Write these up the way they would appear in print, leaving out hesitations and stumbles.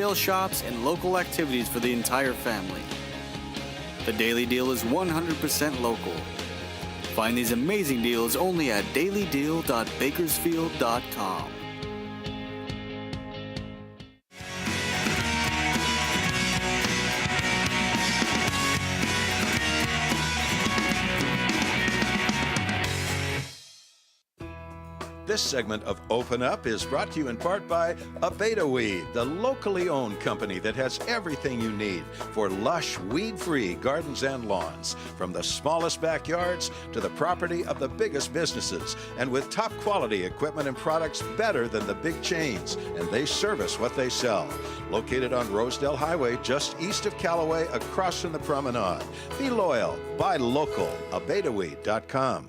retail shops, and local activities for the entire family. The Daily Deal is 100% local. Find these amazing deals only at dailydeal.bakersfield.com. This segment of Open Up is brought to you in part by Abetaweed, the locally owned company that has everything you need for lush, weed-free gardens and lawns, from the smallest backyards to the property of the biggest businesses, and with top quality equipment and products better than the big chains, and they service what they sell. Located on Rosedale Highway, just east of Callaway, across from the promenade. Be loyal, buy local, Abetaweed.com.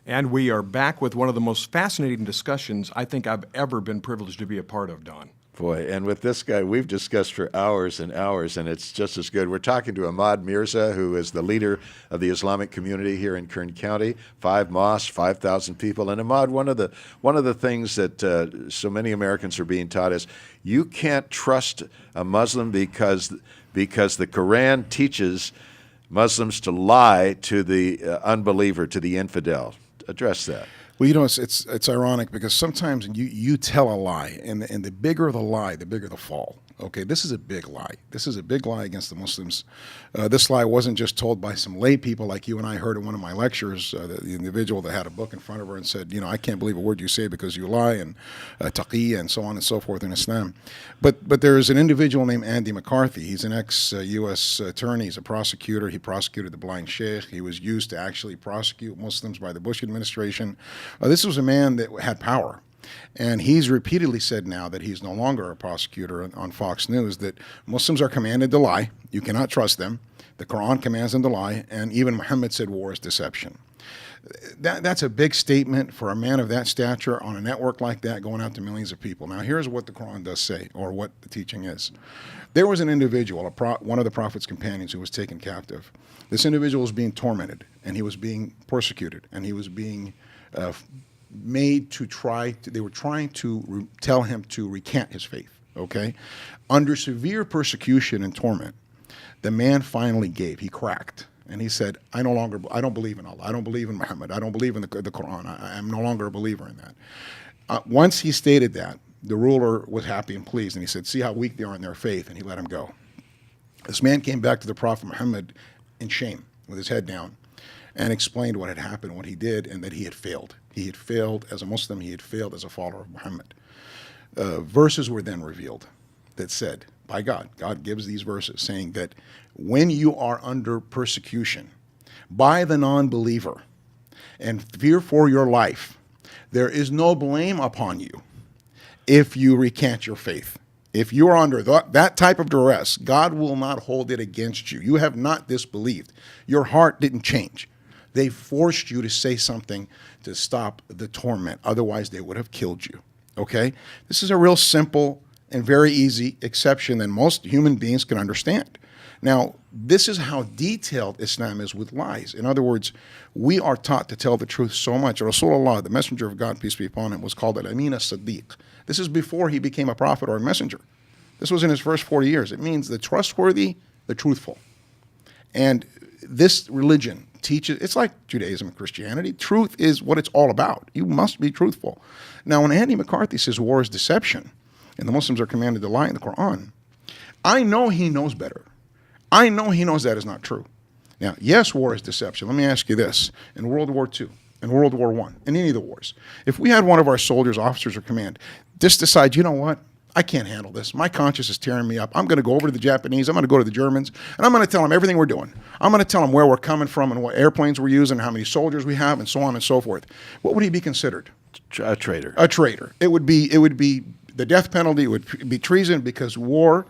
And we are back with one of the most fascinating discussions I think I've ever been privileged to be a part of, Don. Boy, and with this guy, we've discussed for hours and hours, and it's just as good. We're talking to Ahmad Mirza, who is the leader of the Islamic community here in Kern County. 5 mosques, 5,000 people. And Ahmad, one of the things that so many Americans are being taught is you can't trust a Muslim because the Quran teaches Muslims to lie to the unbeliever, to the infidel. Address that. Well, you know, it's ironic because sometimes you tell a lie, and the bigger the lie, the bigger the fall. Okay, this is a big lie. This is a big lie against the Muslims. This lie wasn't just told by some lay people like you and I heard in one of my lectures, the individual that had a book in front of her and said, you know, I can't believe a word you say because you lie, and taqiyya and so on and so forth in Islam. But there is an individual named Andy McCarthy. He's an ex-U.S. attorney. He's a prosecutor. He prosecuted the blind sheikh. He was used to actually prosecute Muslims by the Bush administration. This was a man that had power. And he's repeatedly said now that he's no longer a prosecutor on Fox News, that Muslims are commanded to lie. You cannot trust them. The Quran commands them to lie. And even Muhammad said war is deception. That's a big statement for a man of that stature on a network like that going out to millions of people. Now, here's what the Quran does say, or what the teaching is. There was an individual, one of the Prophet's companions, who was taken captive. This individual was being tormented, and he was being persecuted, and he was being made to they were trying to tell him to recant his faith, okay? Under severe persecution and torment, the man finally gave. He cracked, and he said, I don't believe in Allah. I don't believe in Muhammad. I don't believe in the Quran. I'm no longer a believer in that. Once he stated that, the ruler was happy and pleased, and he said, see how weak they are in their faith, and he let him go. This man came back to the Prophet Muhammad in shame, with his head down, and explained what had happened, what he did, and that he had failed. He had failed as a Muslim. He had failed as a follower of Muhammad. Verses were then revealed that said, by God gives these verses saying that when you are under persecution by the non-believer and fear for your life, there is no blame upon you if you recant your faith. If you are under that type of duress, God will not hold it against you. You have not disbelieved. Your heart didn't change. They forced you to say something to stop the torment. Otherwise, they would have killed you. Okay? This is a real simple and very easy exception that most human beings can understand. Now, this is how detailed Islam is with lies. In other words, we are taught to tell the truth so much. Rasulullah, the messenger of God, peace be upon him, was called Al-Amin as-Siddiq. This is before he became a prophet or a messenger. This was in his first 40 years. It means the trustworthy, the truthful. And this religion teaches, it's like Judaism and Christianity. Truth is what it's all about. You must be truthful. Now, when Andy McCarthy says war is deception, and the Muslims are commanded to lie in the Quran, I know he knows better. I know he knows that is not true. Now, yes, war is deception. Let me ask you this. In World War II, in World War I, in any of the wars, if we had one of our soldiers, officers, or command, just decide, you know what? I can't handle this. My conscience is tearing me up. I'm going to go over to the Japanese. I'm going to go to the Germans, and I'm going to tell them everything we're doing. I'm going to tell them where we're coming from and what airplanes we're using, how many soldiers we have, and so on and so forth. What would he be considered? A traitor. A traitor. It would be the death penalty. It would be treason, because war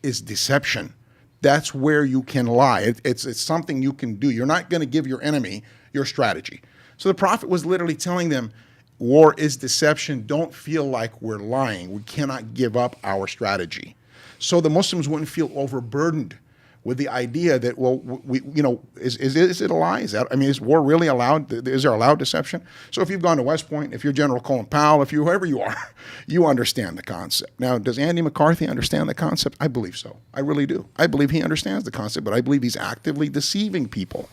is deception. That's where you can lie. It's something you can do. You're not going to give your enemy your strategy. So the Prophet was literally telling them, war is deception. Don't feel like we're lying. We cannot give up our strategy. So the Muslims wouldn't feel overburdened with the idea that, well, is it a lie? Is war really allowed? Is there allowed deception? So if you've gone to West Point, if you're General Colin Powell, if you're whoever you are, you understand the concept. Now, does Andy McCarthy understand the concept? I believe so. I really do. I believe he understands the concept, but I believe he's actively deceiving people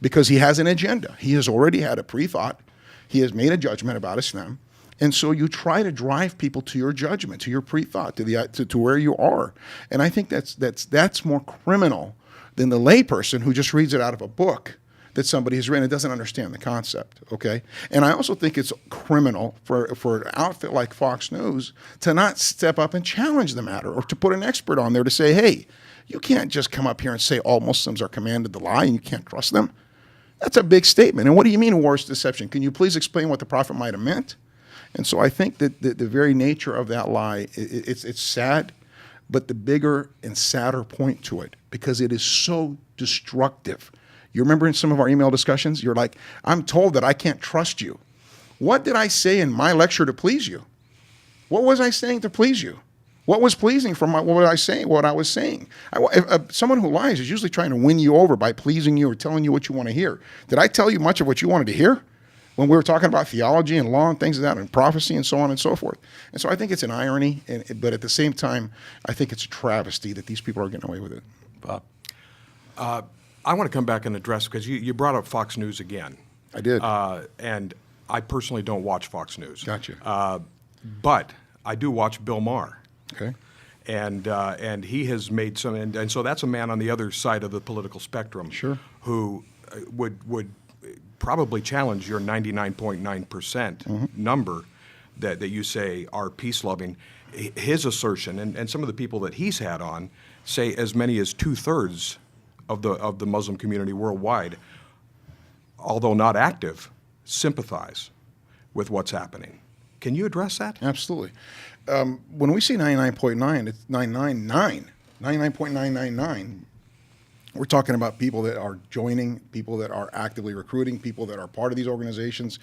because he has an agenda. He has already had a pre-thought. He has made a judgment about Islam. And so you try to drive people to your judgment, to your pre-thought, to where you are. And I think that's more criminal than the layperson who just reads it out of a book that somebody has written and doesn't understand the concept, okay? And I also think it's criminal for an outfit like Fox News to not step up and challenge the matter, or to put an expert on there to say, hey, you can't just come up here and say all Muslims are commanded to lie and you can't trust them. That's a big statement. And what do you mean war is deception? Can you please explain what the prophet might have meant? And so I think that the very nature of that lie, it's sad, but the bigger and sadder point to it, because it is so destructive. You remember in some of our email discussions, you're like, I'm told that I can't trust you. What did I say in my lecture to please you? What was I saying to please you? What was pleasing from what was I saying? What I was saying? Someone who lies is usually trying to win you over by pleasing you or telling you what you want to hear. Did I tell you much of what you wanted to hear when we were talking about theology and law and things like that, and prophecy and so on and so forth? And so I think it's an irony, but at the same time, I think it's a travesty that these people are getting away with it. Bob? I want to come back and address, because you brought up Fox News again. I did. And I personally don't watch Fox News. Gotcha. But I do watch Bill Maher. Okay. And he has made some, and so that's a man on the other side of the political spectrum. Sure. Who would probably challenge your 99.9% number that you say are peace-loving. His assertion, and some of the people that he's had on, say as many as 2/3 of the Muslim community worldwide, although not active, sympathize with what's happening. Can you address that? Absolutely. When we say 99.9, it's 99.999. We're talking about people that are joining, people that are actively recruiting, people that are part of these organizations,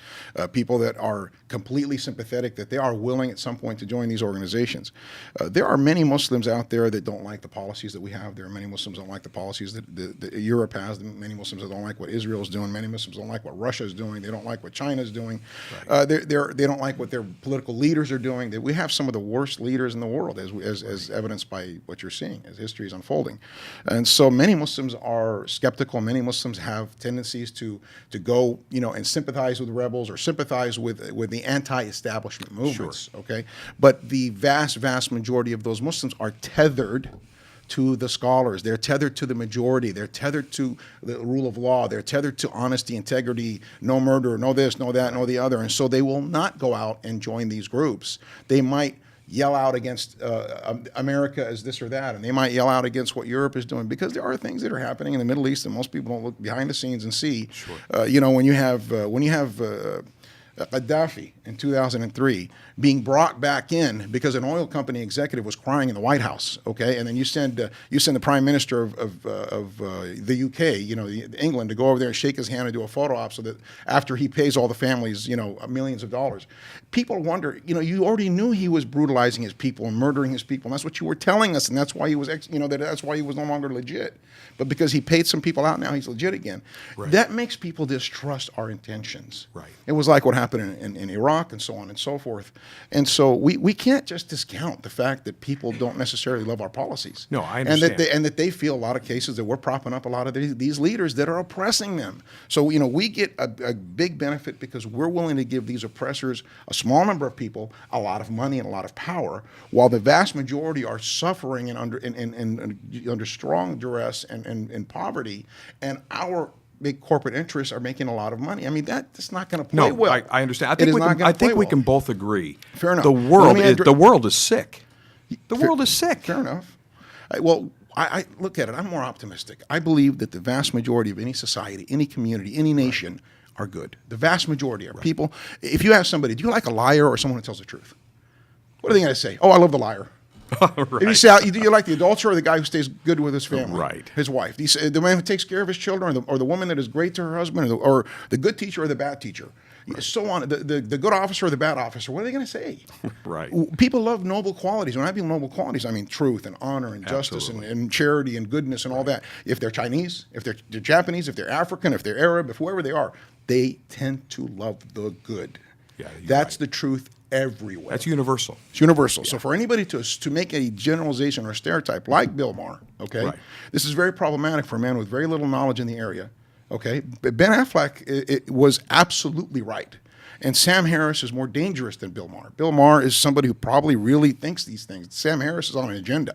people that are completely sympathetic, that they are willing at some point to join these organizations. There are many Muslims out there that don't like the policies that we have. There are many Muslims that don't like the policies that Europe has. Many Muslims that don't like what Israel is doing. Many Muslims don't like what Russia is doing. They don't like what China is doing. Right. They don't like what their political leaders are doing. We have some of the worst leaders in the world, as evidenced by what you're seeing, as history is unfolding. And so many Muslims are skeptical. Many Muslims have tendencies to go, and sympathize with the rebels or sympathize with the anti-establishment movements. Sure. Okay, but the vast majority of those Muslims are tethered to the scholars. They're tethered to the majority. They're tethered to the rule of law. They're tethered to honesty, integrity, no murder, no this, no that, no the other. And so they will not go out and join these groups. They might yell out against America as this or that, and they might yell out against what Europe is doing, because there are things that are happening in the Middle East that most people don't look behind the scenes and see. Sure. When you have Gaddafi in 2003 being brought back in because an oil company executive was crying in the White House, okay, and then you send the Prime Minister of the UK, England, to go over there and shake his hand and do a photo op, so that after he pays all the families, millions of dollars. People wonder, you already knew he was brutalizing his people and murdering his people, and that's what you were telling us, and that's why he was, that's why he was no longer legit. But because he paid some people out, now he's legit again. Right. That makes people distrust our intentions. Right. It was like what happened in Iraq and so on and so forth. And so we can't just discount the fact that people don't necessarily love our policies. No, I understand. And that they feel a lot of cases that we're propping up a lot of these leaders that are oppressing them. So, we get a big benefit because we're willing to give these oppressors, a small number of people, a lot of money and a lot of power, while the vast majority are suffering and under strong duress and poverty, and our big corporate interests are making a lot of money. I mean, that's not going to play well. I understand. I think we can both agree. Fair enough. The world is sick. The world is sick. Fair enough. I look at it. I'm more optimistic. I believe that the vast majority of any society, any community, any nation are good. The vast majority are people. If you ask somebody, do you like a liar or someone who tells the truth? What are they going to say? Oh, I love the liar. Right. If you say, do you like the adulterer or the guy who stays good with his family? Right. His wife. The man who takes care of his children, or the woman that is great to her husband, or the good teacher or the bad teacher. so on. The good officer or the bad officer, what are they going to say? Right. People love noble qualities. When I mean noble qualities, I mean truth and honor and justice and charity and goodness and all that. If they're Chinese, if they're Japanese, if they're African, if they're Arab, if whoever they are, they tend to love the good. Yeah, That's the truth everywhere. That's universal. It's universal. So for anybody to make a generalization or a stereotype like Bill Maher, okay, Right. this is very problematic for a man with very little knowledge in the area, okay? But Ben Affleck it was absolutely right. And Sam Harris is more dangerous than Bill Maher. Bill Maher is somebody who probably really thinks these things. Sam Harris is on an agenda.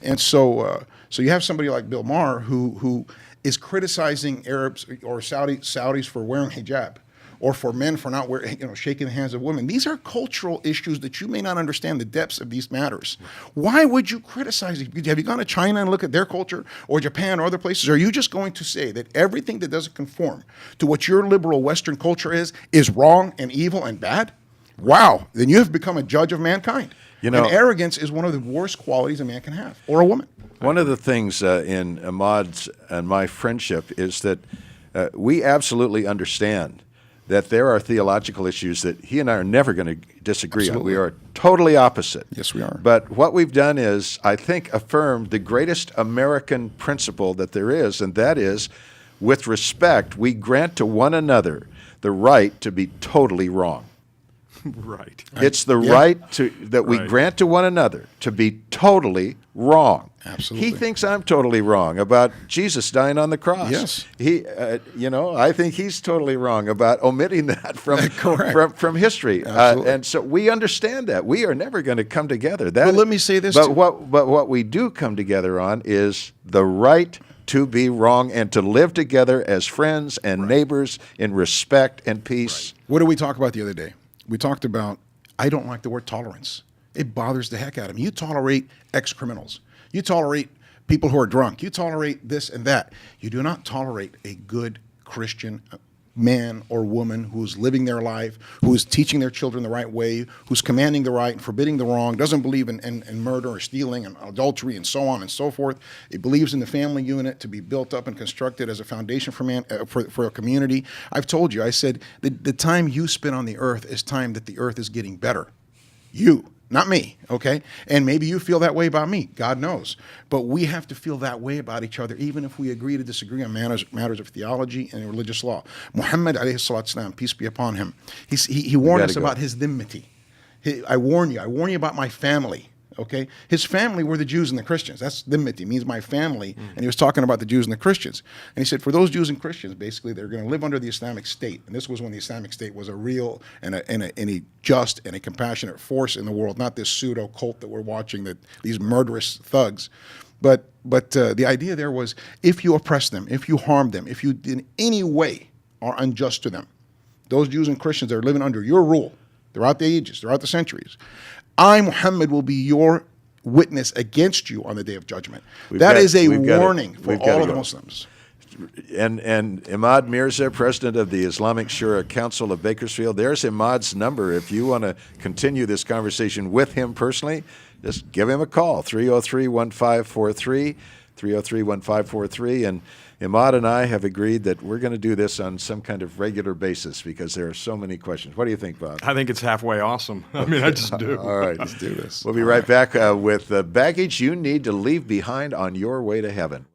And so so you have somebody like Bill Maher who is criticizing Arabs or Saudis for wearing hijab, or for men for not wearing, shaking the hands of women. These are cultural issues that you may not understand the depths of these matters. Why would you criticize it? Have you gone to China and look at their culture, or Japan or other places? Are you just going to say that everything that doesn't conform to what your liberal Western culture is wrong and evil and bad? Wow, then you have become a judge of mankind. And arrogance is one of the worst qualities a man can have, or a woman. One of the things in Ahmad's and my friendship is that we absolutely understand that there are theological issues that he and I are never going to disagree on. We are totally opposite. Yes, we are. But what we've done is, I think, affirmed the greatest American principle that there is, and that is, with respect, we grant to one another the right to be totally wrong. Right. It's the right that we Right. grant to one another to be totally wrong. Absolutely. He thinks I'm totally wrong about Jesus dying on the cross. Yes. He, I think he's totally wrong about omitting that Correct. from history. Absolutely. And so we understand that we are never going to come together. But let me say this But too. what we do come together on is the right to be wrong and to live together as friends and neighbors in respect and peace. What did we talk about the other day? We talked about, I don't like the word tolerance. It bothers the heck out of me. You tolerate ex-criminals. You tolerate people who are drunk. You tolerate this and that. You do not tolerate a good Christian man or woman who's living their life, who is teaching their children the right way, who's commanding the right and forbidding the wrong, doesn't believe in murder or stealing and adultery and so on and so forth. It believes in the family unit to be built up and constructed as a foundation for man, for a community. I've told you, I said, the time you spend on the earth is time that the earth is getting better. You. Not me, okay? And maybe you feel that way about me. God knows. But we have to feel that way about each other, even if we agree to disagree on matters of theology and religious law. Muhammad, alayhi salatu salam, peace be upon him, he warned us about his dhimmati. I warn you about my family. Okay, his family were the Jews and the Christians. That's dhimmati, means my family. And he was talking about the Jews and the Christians. And he said, for those Jews and Christians, basically, they're going to live under the Islamic State. And this was when the Islamic State was a real and a just and a compassionate force in the world, not this pseudo cult that we're watching, these murderous thugs. But the idea there was, if you oppress them, if you harm them, if you in any way are unjust to them, those Jews and Christians that are living under your rule throughout the ages, throughout the centuries, I, Muhammad, will be your witness against you on the day of judgment. That is a warning for all of the Muslims. And Imad Mirza, president of the Islamic Shura Council of Bakersfield, there's Imad's number. If you want to continue this conversation with him personally, just give him a call, 303-1543, 303-1543. And Imad and I have agreed that we're going to do this on some kind of regular basis because there are so many questions. What do you think, Bob? I think it's halfway awesome. I mean, I just do. All right. Let's do this. We'll be right back with the baggage you need to leave behind on your way to heaven.